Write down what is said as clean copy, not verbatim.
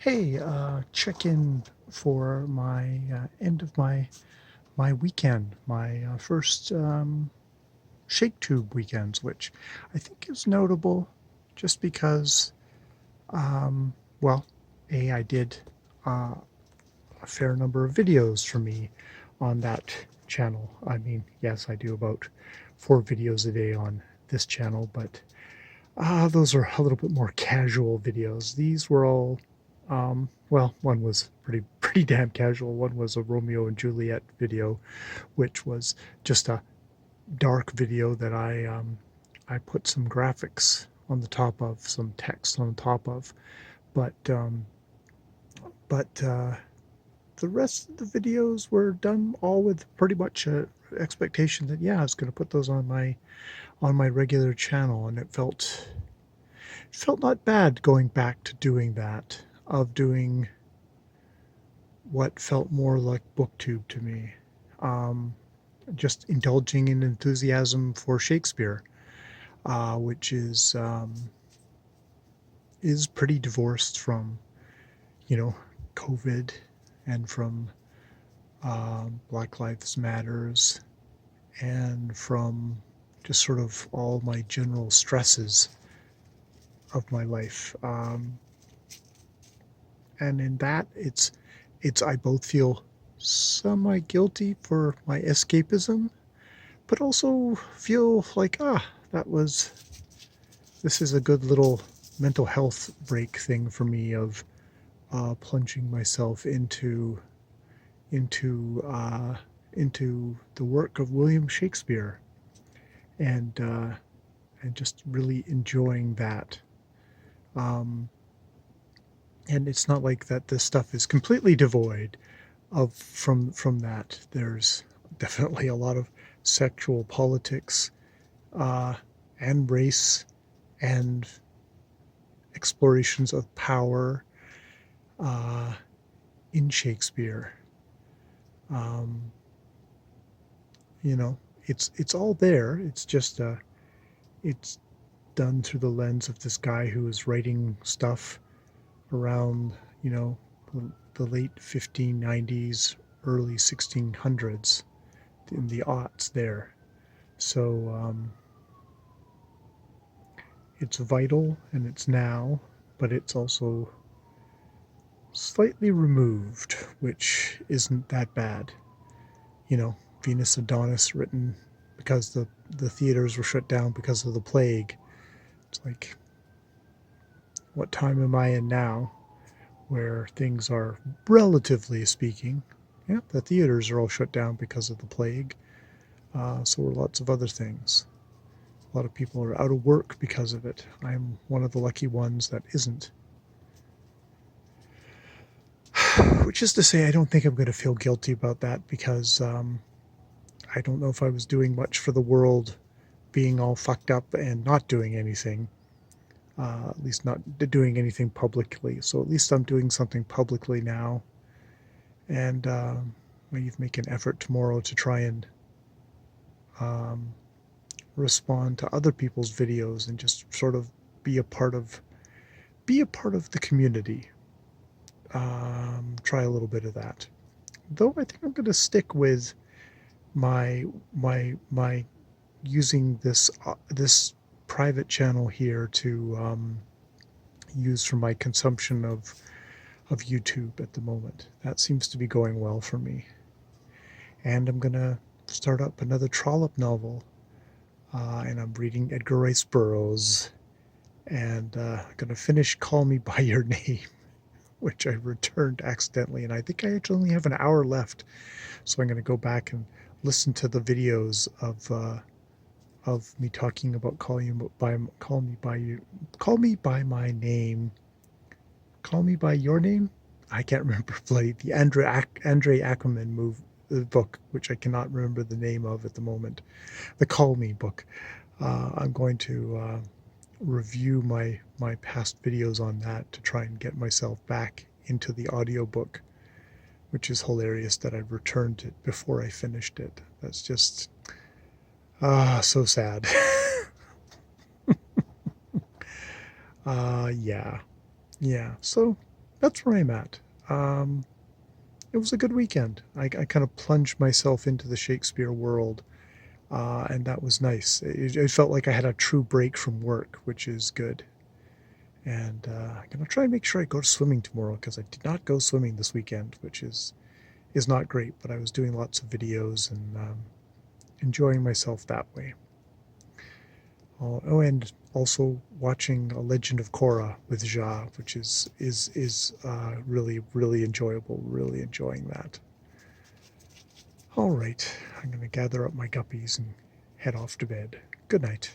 Hey, check in for my end of my weekend, my first Shktb weekends, which I think is notable just because, um, well, I did a fair number of videos for me on that channel. I mean, yes, I do about 4 videos a day on this channel, but those are a little bit more casual videos. These were all, well, one was pretty damn casual. One was a Romeo and Juliet video, which was just a dark video that I put some graphics on the top of, some text on the top of, but but the rest of the videos were done all with pretty much a expectation that yeah, I was going to put those on my regular channel, and it felt not bad going back to doing that, of doing what felt more like booktube to me. Um, just indulging in enthusiasm for Shakespeare, which is pretty divorced from, you know, COVID and from Black Lives Matters and from just sort of all my general stresses of my life. And in that, it's I both feel semi guilty for my escapism, but also feel like that was this is a good little mental health break thing for me of plunging myself into uh, into the work of William Shakespeare and uh, and just really enjoying that. Um, and it's not like that this stuff is completely devoid of from that. There's definitely a lot of sexual politics uh, and race and explorations of power uh, in Shakespeare. Um, you know, it's all there. It's just it's done through the lens of this guy who was writing stuff around, you know, the late 1590s, early 1600s, in the aughts there. So it's vital and it's now, but it's also slightly removed, which isn't that bad. You know, Venus Adonis written because the theaters were shut down because of the plague. It's like, what time am I in now where things are, relatively speaking, yeah, the theaters are all shut down because of the plague. So are lots of other things. A lot of people are out of work because of it. I'm one of the lucky ones that isn't. Which is to say, I don't think I'm going to feel guilty about that because I don't know if I was doing much for the world being all fucked up and not doing anything. At least not doing anything publicly. So at least I'm doing something publicly now. And maybe make an effort tomorrow to try and um, respond to other people's videos and just sort of be a part of the community. Try a little bit of that. Though I think I'm going to stick with my using this private channel here to use for my consumption of YouTube at the moment. That seems to be going well for me. And I'm going to start up another Trollope novel. And I'm reading Edgar Rice Burroughs. And I'm going to finish Call Me By Your Name, which I returned accidentally. And I think I actually only have an hour left. So I'm going to go back and listen to the videos of me talking about call me by my name. Call Me By Your Name? I can't remember bloody the Andre Ackerman book, which I cannot remember the name of at the moment. The Call Me book. I'm going to review my past videos on that to try and get myself back into the audiobook, which is hilarious that I returned it before I finished it. That's just so sad. Yeah. So that's where I'm at. It was a good weekend. I kind of plunged myself into the Shakespeare world, and that was nice. It felt like I had a true break from work, which is good. And I'm going to try and make sure I go swimming tomorrow, because I did not go swimming this weekend, which is not great, but I was doing lots of videos and enjoying myself that way. Oh, and also watching A Legend of Korra with Ja, which is really enjoyable. Really enjoying that. All right, I'm going to gather up my guppies and head off to bed. Good night.